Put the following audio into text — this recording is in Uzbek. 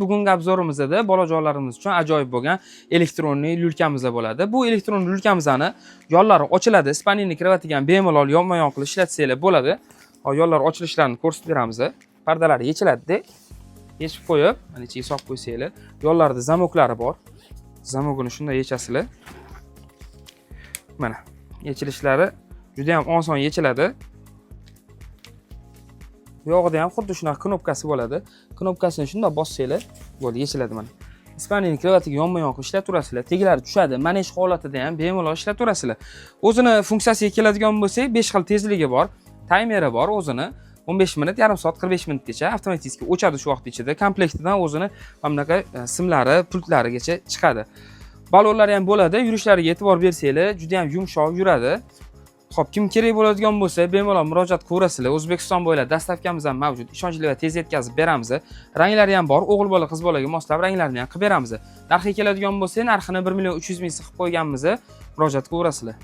Bugungi obzorimizda bolajonlarimiz uchun ajoyib bo'lgan elektronli lyulkamiz bo'ladi. Bu elektron lyulkamizni yollari ochiladi. Spanini kiravatiga ham bemalol yonma-yon qilib ishlatsanglar bo'ladi. Hozir yollar ochilishlarini ko'rsatib beramiz. Pardalari yechiladi. Yechib qo'yib, mana ichiga solib qo'ysanglar, yollarda zamoklari bor. Zamogini shunday yechasizlar. Mana, yechilishlari juda ham oson yechiladi. Bu yog'ida ham xuddi shunaqa knopkasi bo'ladi. Knopkasini shunday bossanglar, bo'ldi, yechiladi mana. Spanini kiravatiga yonma-yon qilib ishlataverasizlar. Teglari tushadi. Manej holatida ham bemalol ishlataverasizlar. O'zini funksiyasiga keladigan bo'lsak, 5 xil tezligi bor, taymeri bor o'zini. 15 minut, yarim soat, 45 minutgacha avtomatik o'chadi shu vaqt ichida. Komplektidan o'zini mana bunaqa simlari, pultlarigacha chiqadi. Balonlari ham bo'ladi. Yurishlariga e'tibor bersanglar, juda ham yumshoq yuradi. Xo'p, kim kerak bo'ladigan bo'lsa, bemalol murojaat qilaverasizlar. O'zbekiston bo'ylab dastavkamiz ham mavjud. Ishonchli va tez yetkazib beramiz. Ranglari ham bor. O'g'il bola, qiz bolaga moslab ranglarini ham qilib beramiz. Narxi keladigan bo'lsa, narxini 1 million 300 ming qilib qo'yganmiz. Murojaat qilaverasizlar.